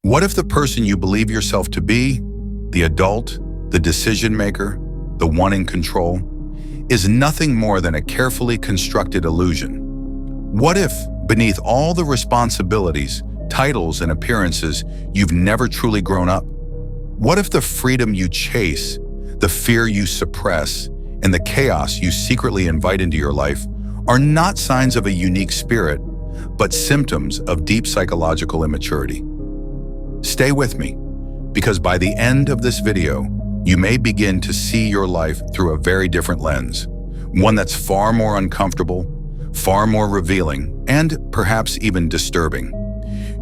What if the person you believe yourself to be, the adult, the decision maker, the one in control, is nothing more than a carefully constructed illusion? What if, beneath all the responsibilities, titles, and appearances, you've never truly grown up? What if the freedom you chase, the fear you suppress, and the chaos you secretly invite into your life are not signs of a unique spirit, but symptoms of deep psychological immaturity? Stay with me, because by the end of this video, you may begin to see your life through a very different lens, one that's far more uncomfortable, far more revealing, and perhaps even disturbing.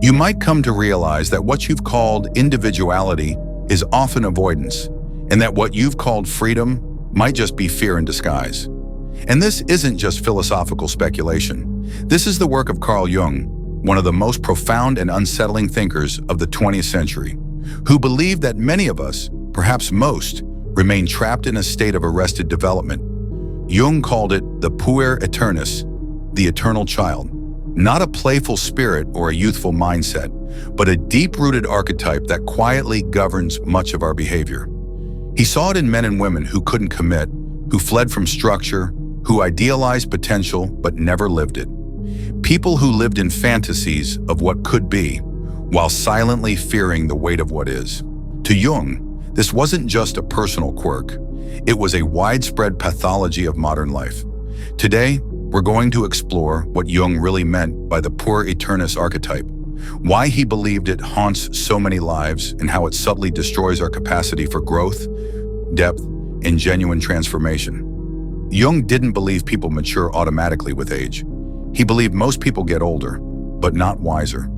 You might come to realize that what you've called individuality is often avoidance, and that what you've called freedom might just be fear in disguise. And this isn't just philosophical speculation. This is the work of Carl Jung, one of the most profound and unsettling thinkers of the 20th century, who believed that many of us, perhaps most, remain trapped in a state of arrested development. Jung called it the Puer Aeternus, the eternal child, not a playful spirit or a youthful mindset, but a deep-rooted archetype that quietly governs much of our behavior. He saw it in men and women who couldn't commit, who fled from structure, who idealized potential but never lived it. People who lived in fantasies of what could be, while silently fearing the weight of what is. To Jung, this wasn't just a personal quirk. It was a widespread pathology of modern life. Today, we're going to explore what Jung really meant by the Puer Aeternus Archetype, why he believed it haunts so many lives, and how it subtly destroys our capacity for growth, depth, and genuine transformation. Jung didn't believe people mature automatically with age. He believed most people get older, but not wiser.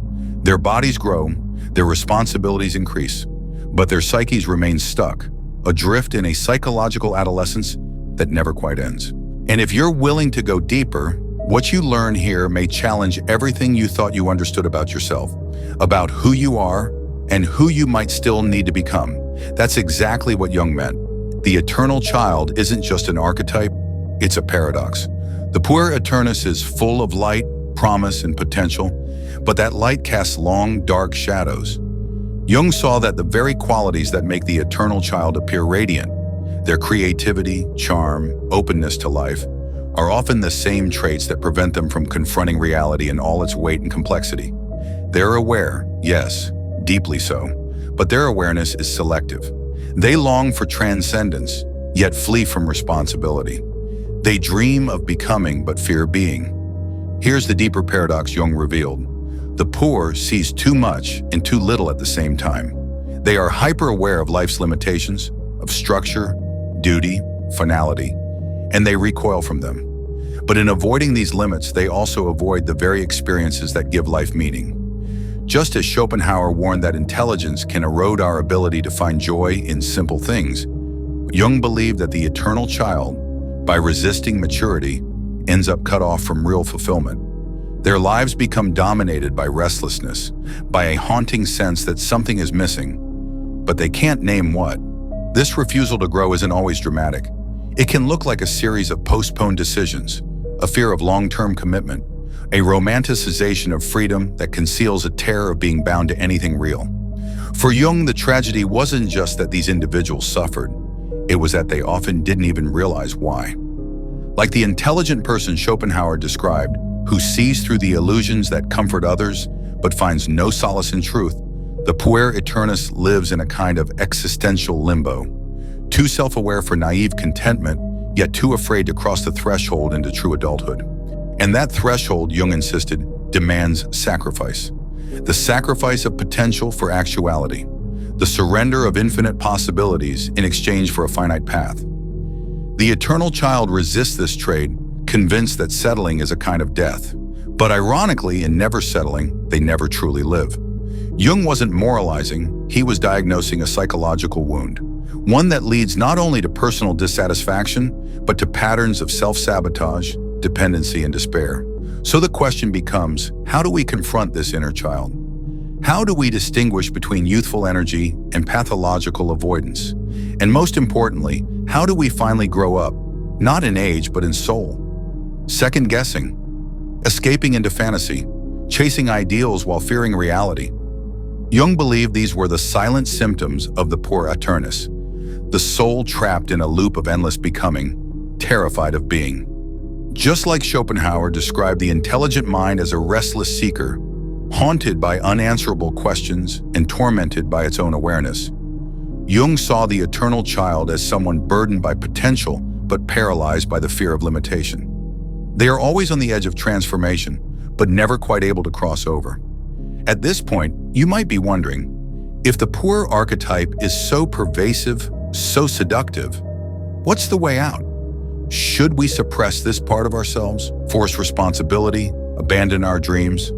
Their bodies grow, their responsibilities increase, but their psyches remain stuck, adrift in a psychological adolescence that never quite ends. And if you're willing to go deeper, what you learn here may challenge everything you thought you understood about yourself, about who you are, and who you might still need to become. That's exactly what Jung meant. The eternal child isn't just an archetype, it's a paradox. The Puer Aeternus is full of light, promise, and potential, but that light casts long, dark shadows. Jung saw that the very qualities that make the eternal child appear radiant, their creativity, charm, openness to life, are often the same traits that prevent them from confronting reality in all its weight and complexity. They're aware, yes, deeply so, but their awareness is selective. They long for transcendence, yet flee from responsibility. They dream of becoming but fear being. Here's the deeper paradox Jung revealed. The poor sees too much and too little at the same time. They are hyper-aware of life's limitations, of structure, duty, finality, and they recoil from them. But in avoiding these limits, they also avoid the very experiences that give life meaning. Just as Schopenhauer warned that intelligence can erode our ability to find joy in simple things, Jung believed that the eternal child, by resisting maturity, ends up cut off from real fulfillment. Their lives become dominated by restlessness, by a haunting sense that something is missing, but they can't name what. This refusal to grow isn't always dramatic. It can look like a series of postponed decisions, a fear of long-term commitment, a romanticization of freedom that conceals a terror of being bound to anything real. For Jung, the tragedy wasn't just that these individuals suffered, it was that they often didn't even realize why. Like the intelligent person Schopenhauer described, who sees through the illusions that comfort others but finds no solace in truth, the Puer Aeternus lives in a kind of existential limbo, too self-aware for naive contentment, yet too afraid to cross the threshold into true adulthood. And that threshold, Jung insisted, demands sacrifice. The sacrifice of potential for actuality. The surrender of infinite possibilities in exchange for a finite path. The eternal child resists this trade, convinced that settling is a kind of death. But ironically, in never settling, they never truly live. Jung wasn't moralizing, he was diagnosing a psychological wound. One that leads not only to personal dissatisfaction, but to patterns of self-sabotage, dependency, and despair. So the question becomes, how do we confront this inner child? How do we distinguish between youthful energy and pathological avoidance? And most importantly, how do we finally grow up, not in age, but in soul? Second-guessing, escaping into fantasy, chasing ideals while fearing reality. Jung believed these were the silent symptoms of the Puer Aeternus, the soul trapped in a loop of endless becoming, terrified of being. Just like Schopenhauer described the intelligent mind as a restless seeker, haunted by unanswerable questions and tormented by its own awareness, Jung saw the eternal child as someone burdened by potential but paralyzed by the fear of limitation. They are always on the edge of transformation, but never quite able to cross over. At this point, you might be wondering, if the Puer archetype is so pervasive, so seductive, what's the way out? Should we suppress this part of ourselves, force responsibility, abandon our dreams?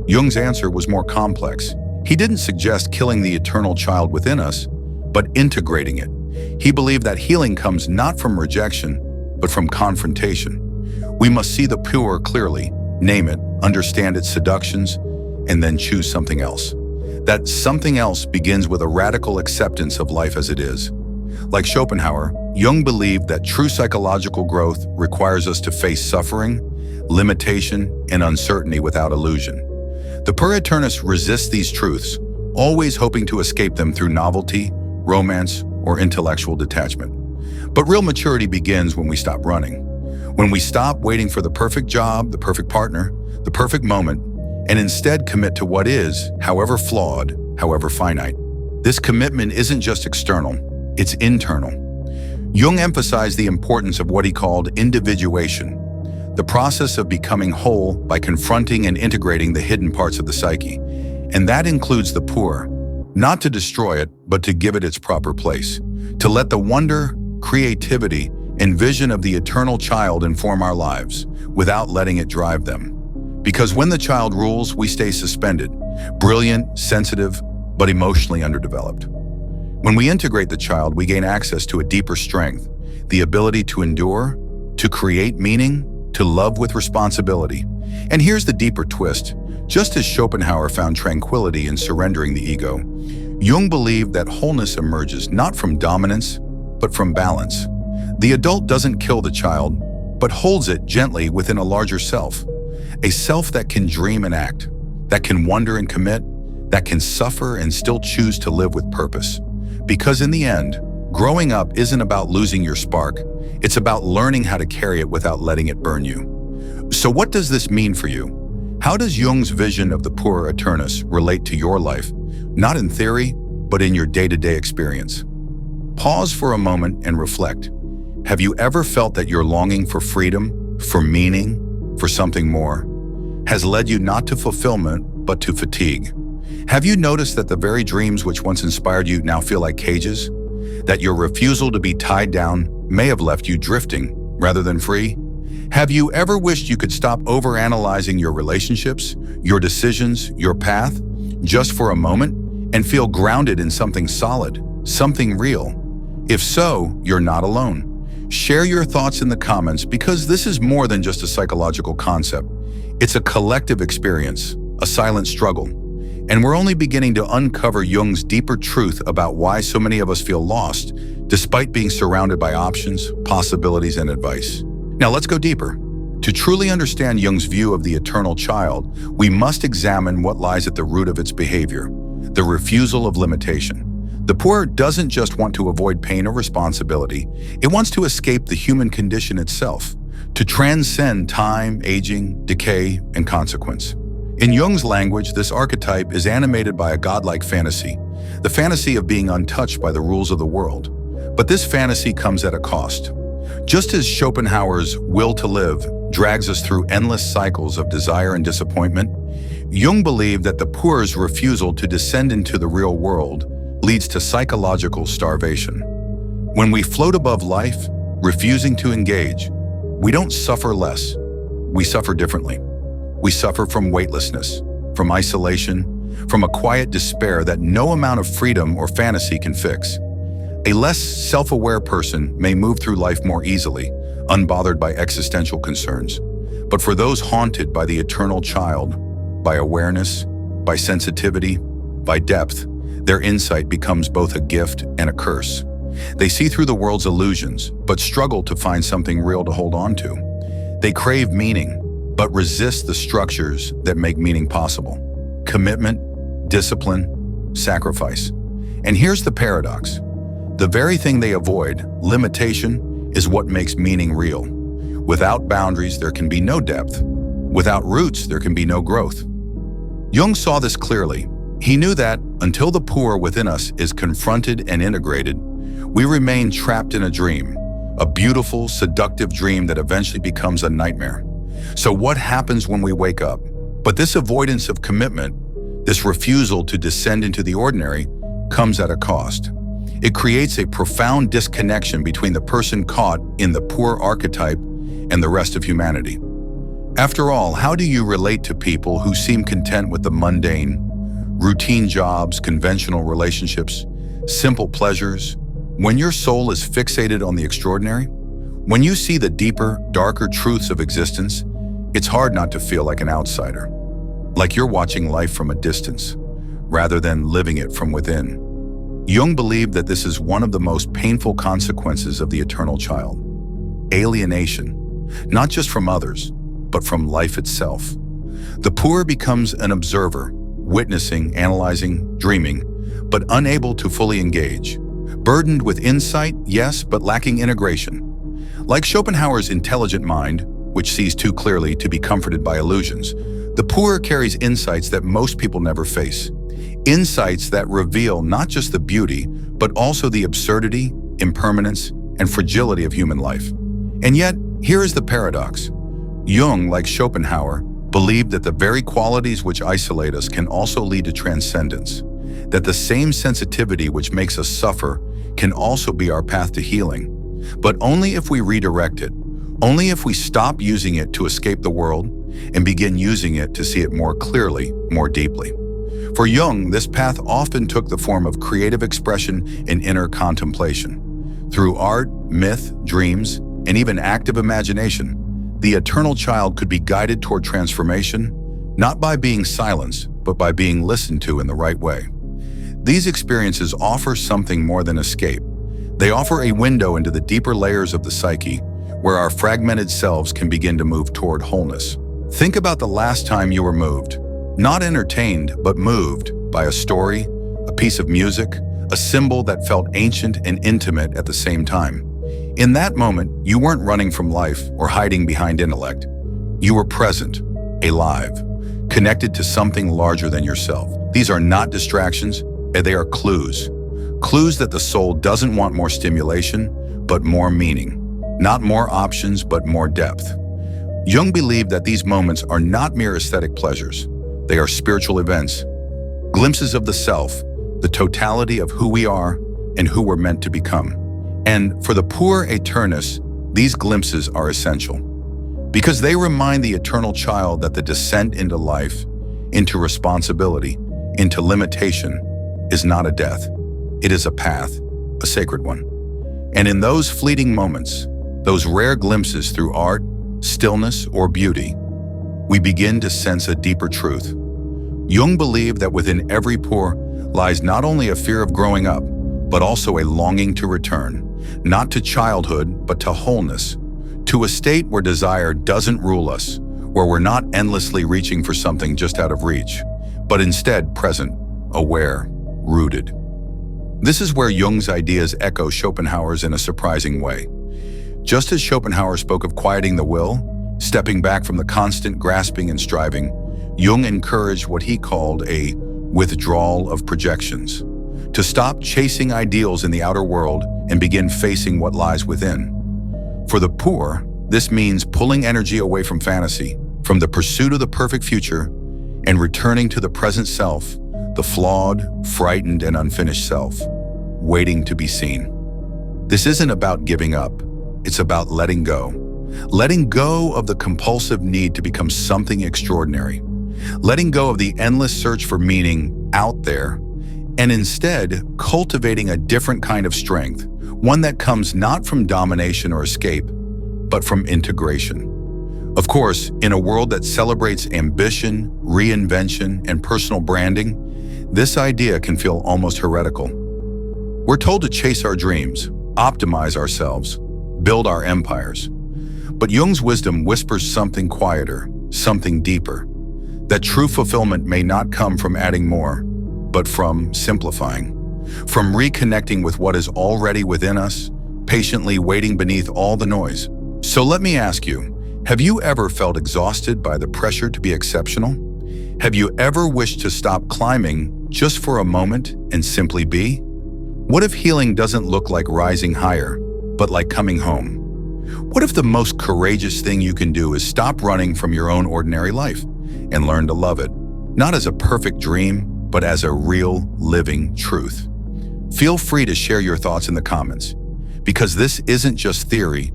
Jung's answer was more complex. He didn't suggest killing the eternal child within us, but integrating it. He believed that healing comes not from rejection, but from confrontation. We must see the Puer clearly, name it, understand its seductions, and then choose something else. That something else begins with a radical acceptance of life as it is. Like Schopenhauer, Jung believed that true psychological growth requires us to face suffering, limitation, and uncertainty without illusion. The Puer Aeternus resists these truths, always hoping to escape them through novelty, romance, or intellectual detachment. But real maturity begins when we stop running. When we stop waiting for the perfect job, the perfect partner, the perfect moment, and instead commit to what is, however flawed, however finite. This commitment isn't just external, it's internal. Jung emphasized the importance of what he called individuation, the process of becoming whole by confronting and integrating the hidden parts of the psyche. And that includes the Puer, not to destroy it, but to give it its proper place, to let the wonder, creativity, and vision of the eternal child inform our lives, without letting it drive them. Because when the child rules, we stay suspended, brilliant, sensitive, but emotionally underdeveloped. When we integrate the child, we gain access to a deeper strength, the ability to endure, to create meaning, to love with responsibility. And here's the deeper twist. Just as Schopenhauer found tranquility in surrendering the ego, Jung believed that wholeness emerges not from dominance, but from balance. The adult doesn't kill the child, but holds it gently within a larger self. A self that can dream and act, that can wonder and commit, that can suffer and still choose to live with purpose. Because in the end, growing up isn't about losing your spark, it's about learning how to carry it without letting it burn you. So what does this mean for you? How does Jung's vision of the Puer Aeternus relate to your life, not in theory, but in your day-to-day experience? Pause for a moment and reflect. Have you ever felt that your longing for freedom, for meaning, for something more, has led you not to fulfillment, but to fatigue? Have you noticed that the very dreams which once inspired you now feel like cages? That your refusal to be tied down may have left you drifting rather than free? Have you ever wished you could stop overanalyzing your relationships, your decisions, your path, just for a moment, and feel grounded in something solid, something real? If so, you're not alone. Share your thoughts in the comments, because this is more than just a psychological concept. It's a collective experience, a silent struggle. And we're only beginning to uncover Jung's deeper truth about why so many of us feel lost, despite being surrounded by options, possibilities, and advice. Now let's go deeper. To truly understand Jung's view of the eternal child, we must examine what lies at the root of its behavior, the refusal of limitation. The Puer doesn't just want to avoid pain or responsibility, it wants to escape the human condition itself, to transcend time, aging, decay, and consequence. In Jung's language, this archetype is animated by a godlike fantasy, the fantasy of being untouched by the rules of the world. But this fantasy comes at a cost. Just as Schopenhauer's will to live drags us through endless cycles of desire and disappointment, Jung believed that the Puer's refusal to descend into the real world leads to psychological starvation. When we float above life, refusing to engage, we don't suffer less, we suffer differently. We suffer from weightlessness, from isolation, from a quiet despair that no amount of freedom or fantasy can fix. A less self-aware person may move through life more easily, unbothered by existential concerns. But for those haunted by the eternal child, by awareness, by sensitivity, by depth, their insight becomes both a gift and a curse. They see through the world's illusions, but struggle to find something real to hold on to. They crave meaning, but resist the structures that make meaning possible. Commitment, discipline, sacrifice. And here's the paradox. The very thing they avoid, limitation, is what makes meaning real. Without boundaries, there can be no depth. Without roots, there can be no growth. Jung saw this clearly. He knew that until the Puer within us is confronted and integrated, we remain trapped in a dream, a beautiful, seductive dream that eventually becomes a nightmare. So what happens when we wake up? But this avoidance of commitment, this refusal to descend into the ordinary, comes at a cost. It creates a profound disconnection between the person caught in the Puer archetype and the rest of humanity. After all, how do you relate to people who seem content with the mundane, routine jobs, conventional relationships, simple pleasures, when your soul is fixated on the extraordinary? When you see the deeper, darker truths of existence, it's hard not to feel like an outsider, like you're watching life from a distance, rather than living it from within. Jung believed that this is one of the most painful consequences of the eternal child. Alienation, not just from others, but from life itself. The Puer becomes an observer, witnessing, analyzing, dreaming, but unable to fully engage. Burdened with insight, yes, but lacking integration. Like Schopenhauer's intelligent mind, which sees too clearly to be comforted by illusions, the Puer carries insights that most people never face. Insights that reveal not just the beauty, but also the absurdity, impermanence, and fragility of human life. And yet, here is the paradox. Jung, like Schopenhauer, believed that the very qualities which isolate us can also lead to transcendence, that the same sensitivity which makes us suffer can also be our path to healing, but only if we redirect it, only if we stop using it to escape the world and begin using it to see it more clearly, more deeply. For Jung, this path often took the form of creative expression and inner contemplation. Through art, myth, dreams, and even active imagination, the eternal child could be guided toward transformation, not by being silenced, but by being listened to in the right way. These experiences offer something more than escape. They offer a window into the deeper layers of the psyche, where our fragmented selves can begin to move toward wholeness. Think about the last time you were moved. Not entertained, but moved by a story, a piece of music, a symbol that felt ancient and intimate at the same time. In that moment, you weren't running from life or hiding behind intellect. You were present, alive, connected to something larger than yourself. These are not distractions, they are clues. Clues that the soul doesn't want more stimulation, but more meaning. Not more options, but more depth. Jung believed that these moments are not mere aesthetic pleasures. They are spiritual events, glimpses of the self, the totality of who we are and who we're meant to become. And for the Puer Aeternus, these glimpses are essential because they remind the eternal child that the descent into life, into responsibility, into limitation is not a death. It is a path, a sacred one. And in those fleeting moments, those rare glimpses through art, stillness, or beauty, we begin to sense a deeper truth. Jung believed that within every Puer lies not only a fear of growing up, but also a longing to return, not to childhood, but to wholeness, to a state where desire doesn't rule us, where we're not endlessly reaching for something just out of reach, but instead present, aware, rooted. This is where Jung's ideas echo Schopenhauer's in a surprising way. Just as Schopenhauer spoke of quieting the will, stepping back from the constant grasping and striving, Jung encouraged what he called a withdrawal of projections, to stop chasing ideals in the outer world and begin facing what lies within. For the Puer, this means pulling energy away from fantasy, from the pursuit of the perfect future, and returning to the present self, the flawed, frightened, and unfinished self, waiting to be seen. This isn't about giving up. It's about letting go. Letting go of the compulsive need to become something extraordinary. Letting go of the endless search for meaning out there, and instead cultivating a different kind of strength, one that comes not from domination or escape, but from integration. Of course, in a world that celebrates ambition, reinvention, and personal branding, this idea can feel almost heretical. We're told to chase our dreams, optimize ourselves, build our empires. But Jung's wisdom whispers something quieter, something deeper, that true fulfillment may not come from adding more, but from simplifying, from reconnecting with what is already within us, patiently waiting beneath all the noise. So let me ask you, have you ever felt exhausted by the pressure to be exceptional? Have you ever wished to stop climbing just for a moment and simply be? What if healing doesn't look like rising higher, but like coming home? What if the most courageous thing you can do is stop running from your own ordinary life and learn to love it, not as a perfect dream, but as a real, living truth? Feel free to share your thoughts in the comments, because this isn't just theory,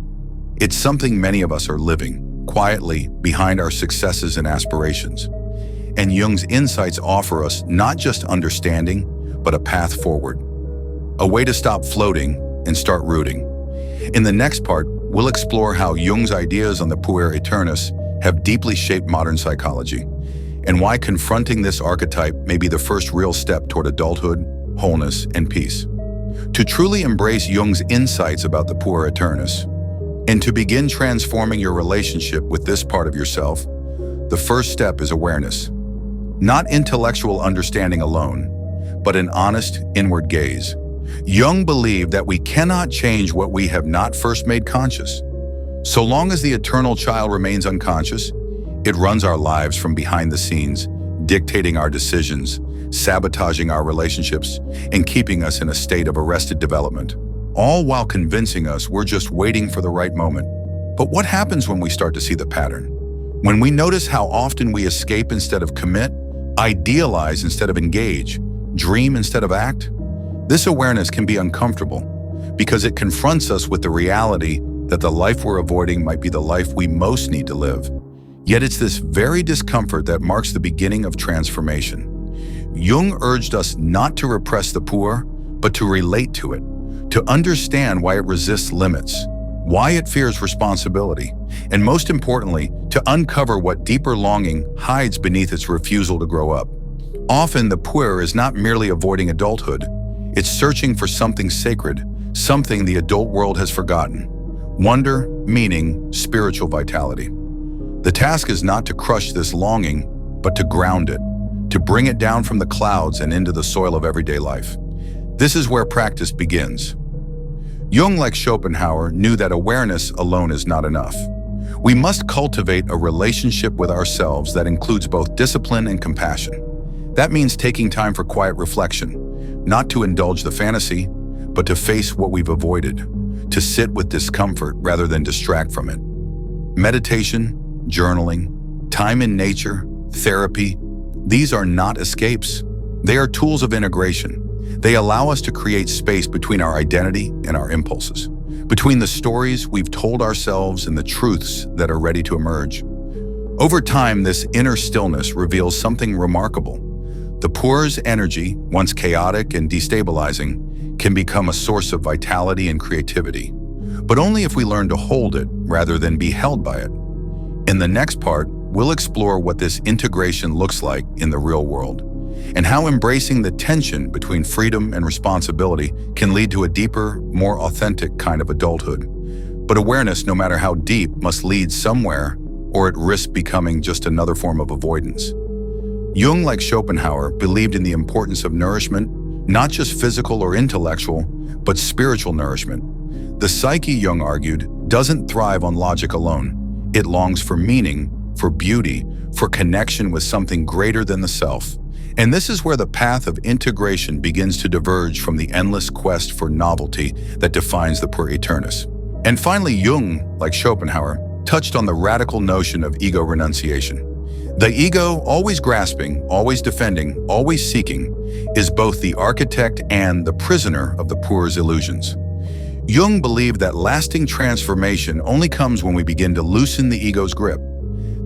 it's something many of us are living, quietly, behind our successes and aspirations. And Jung's insights offer us not just understanding, but a path forward. A way to stop floating and start rooting. In the next part, we'll explore how Jung's ideas on the Puer Aeternus have deeply shaped modern psychology, and why confronting this archetype may be the first real step toward adulthood, wholeness, and peace. To truly embrace Jung's insights about the Puer Aeternus, and to begin transforming your relationship with this part of yourself, the first step is awareness. Not intellectual understanding alone, but an honest inward gaze. Jung believed that we cannot change what we have not first made conscious. So long as the eternal child remains unconscious, it runs our lives from behind the scenes, dictating our decisions, sabotaging our relationships, and keeping us in a state of arrested development, all while convincing us we're just waiting for the right moment. But what happens when we start to see the pattern? When we notice how often we escape instead of commit, idealize instead of engage, dream instead of act? This awareness can be uncomfortable because it confronts us with the reality that the life we're avoiding might be the life we most need to live. Yet it's this very discomfort that marks the beginning of transformation. Jung urged us not to repress the Puer, but to relate to it, to understand why it resists limits, why it fears responsibility, and most importantly, to uncover what deeper longing hides beneath its refusal to grow up. Often, the Puer is not merely avoiding adulthood, it's searching for something sacred, something the adult world has forgotten. Wonder, meaning, spiritual vitality. The task is not to crush this longing, but to ground it, to bring it down from the clouds and into the soil of everyday life. This is where practice begins. Jung, like Schopenhauer, knew that awareness alone is not enough. We must cultivate a relationship with ourselves that includes both discipline and compassion. That means taking time for quiet reflection, not to indulge the fantasy, but to face what we've avoided, to sit with discomfort rather than distract from it. Meditation, journaling, time in nature, therapy, these are not escapes. They are tools of integration. They allow us to create space between our identity and our impulses, between the stories we've told ourselves and the truths that are ready to emerge. Over time, this inner stillness reveals something remarkable. The Puer's energy, once chaotic and destabilizing, can become a source of vitality and creativity, but only if we learn to hold it rather than be held by it. In the next part, we'll explore what this integration looks like in the real world, and how embracing the tension between freedom and responsibility can lead to a deeper, more authentic kind of adulthood. But awareness, no matter how deep, must lead somewhere, or it risks becoming just another form of avoidance. Jung, like Schopenhauer, believed in the importance of nourishment, not just physical or intellectual, but spiritual nourishment. The psyche, Jung argued, doesn't thrive on logic alone. It longs for meaning, for beauty, for connection with something greater than the self. And this is where the path of integration begins to diverge from the endless quest for novelty that defines the Puer Aeternus. And finally, Jung, like Schopenhauer, touched on the radical notion of ego renunciation. The ego, always grasping, always defending, always seeking, is both the architect and the prisoner of the Puer's illusions. Jung believed that lasting transformation only comes when we begin to loosen the ego's grip.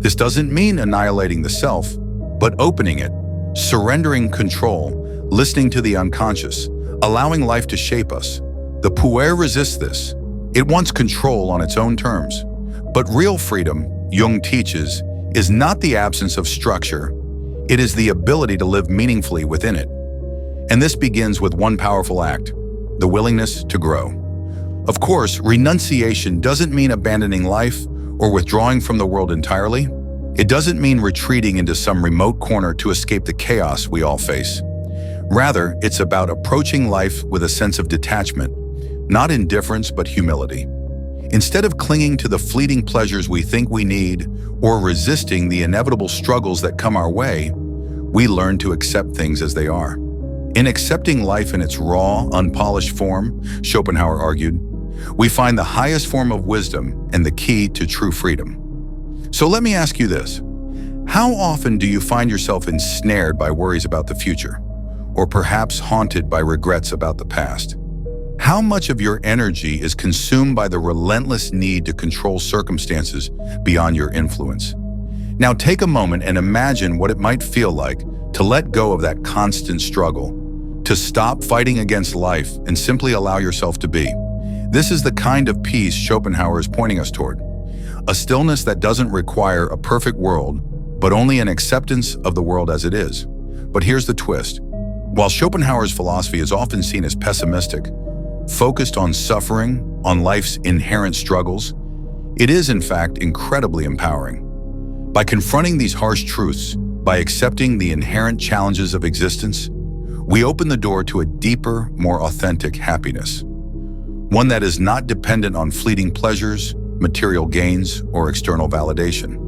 This doesn't mean annihilating the self, but opening it, surrendering control, listening to the unconscious, allowing life to shape us. The Puer resists this. It wants control on its own terms. But real freedom, Jung teaches, is not the absence of structure. It is the ability to live meaningfully within it. And this begins with one powerful act, the willingness to grow. Of course, renunciation doesn't mean abandoning life or withdrawing from the world entirely. It doesn't mean retreating into some remote corner to escape the chaos we all face. Rather, it's about approaching life with a sense of detachment, not indifference but humility. Instead of clinging to the fleeting pleasures we think we need or resisting the inevitable struggles that come our way, we learn to accept things as they are. In accepting life in its raw, unpolished form, Schopenhauer argued, we find the highest form of wisdom and the key to true freedom. So let me ask you this. How often do you find yourself ensnared by worries about the future, or perhaps haunted by regrets about the past? How much of your energy is consumed by the relentless need to control circumstances beyond your influence? Now take a moment and imagine what it might feel like to let go of that constant struggle, to stop fighting against life and simply allow yourself to be. This is the kind of peace Schopenhauer is pointing us toward. A stillness that doesn't require a perfect world, but only an acceptance of the world as it is. But here's the twist. While Schopenhauer's philosophy is often seen as pessimistic, focused on suffering, on life's inherent struggles, it is in fact incredibly empowering. By confronting these harsh truths, by accepting the inherent challenges of existence, we open the door to a deeper, more authentic happiness. One that is not dependent on fleeting pleasures, material gains, or external validation.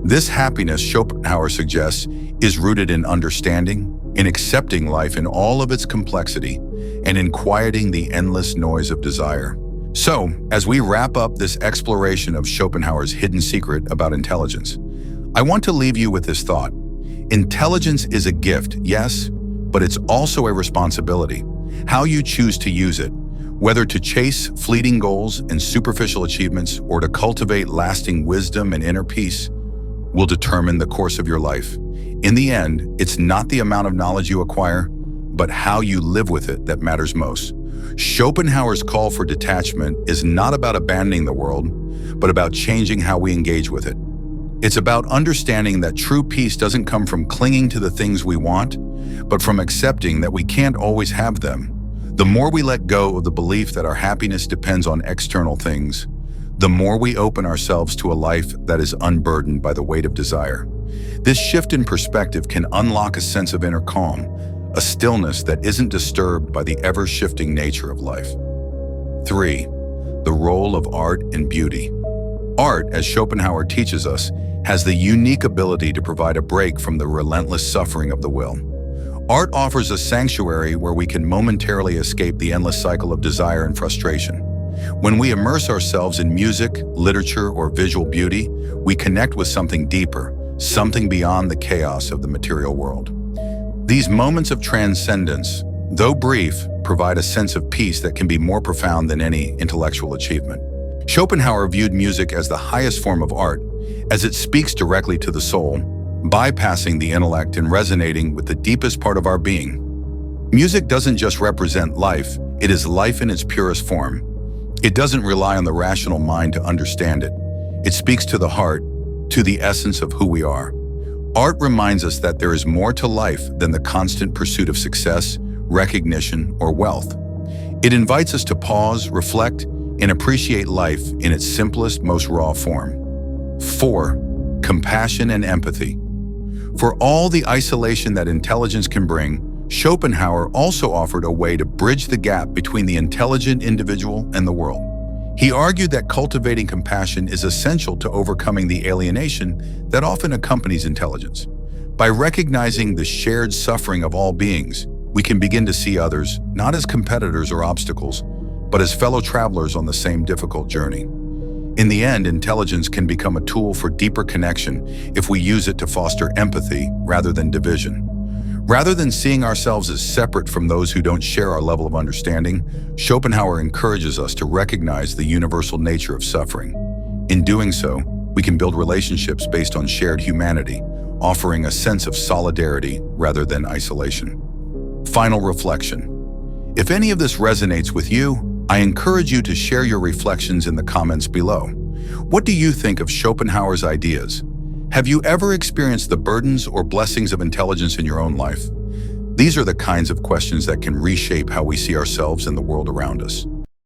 This happiness, Schopenhauer suggests, is rooted in understanding, in accepting life in all of its complexity, and in quieting the endless noise of desire. So, as we wrap up this exploration of Schopenhauer's hidden secret about intelligence, I want to leave you with this thought. Intelligence is a gift, yes, but it's also a responsibility. How you choose to use it, whether to chase fleeting goals and superficial achievements or to cultivate lasting wisdom and inner peace, will determine the course of your life. In the end, it's not the amount of knowledge you acquire, but how you live with it that matters most. Schopenhauer's call for detachment is not about abandoning the world, but about changing how we engage with it. It's about understanding that true peace doesn't come from clinging to the things we want, but from accepting that we can't always have them. The more we let go of the belief that our happiness depends on external things, the more we open ourselves to a life that is unburdened by the weight of desire. This shift in perspective can unlock a sense of inner calm, a stillness that isn't disturbed by the ever-shifting nature of life. 3. The role of art and beauty. Art, as Schopenhauer teaches us, has the unique ability to provide a break from the relentless suffering of the will. Art offers a sanctuary where we can momentarily escape the endless cycle of desire and frustration. When we immerse ourselves in music, literature, or visual beauty, we connect with something deeper, something beyond the chaos of the material world. These moments of transcendence, though brief, provide a sense of peace that can be more profound than any intellectual achievement. Schopenhauer viewed music as the highest form of art, as it speaks directly to the soul, bypassing the intellect and resonating with the deepest part of our being. Music doesn't just represent life, it is life in its purest form. It doesn't rely on the rational mind to understand it. It speaks to the heart, to the essence of who we are. Art reminds us that there is more to life than the constant pursuit of success, recognition, or wealth. It invites us to pause, reflect, and appreciate life in its simplest, most raw form. 4. Compassion and empathy. For all the isolation that intelligence can bring, Schopenhauer also offered a way to bridge the gap between the intelligent individual and the world. He argued that cultivating compassion is essential to overcoming the alienation that often accompanies intelligence. By recognizing the shared suffering of all beings, we can begin to see others not as competitors or obstacles, but as fellow travelers on the same difficult journey. In the end, intelligence can become a tool for deeper connection if we use it to foster empathy rather than division. Rather than seeing ourselves as separate from those who don't share our level of understanding, Schopenhauer encourages us to recognize the universal nature of suffering. In doing so, we can build relationships based on shared humanity, offering a sense of solidarity rather than isolation. Final reflection. If any of this resonates with you, I encourage you to share your reflections in the comments below. What do you think of Schopenhauer's ideas? Have you ever experienced the burdens or blessings of intelligence in your own life? These are the kinds of questions that can reshape how we see ourselves and the world around us.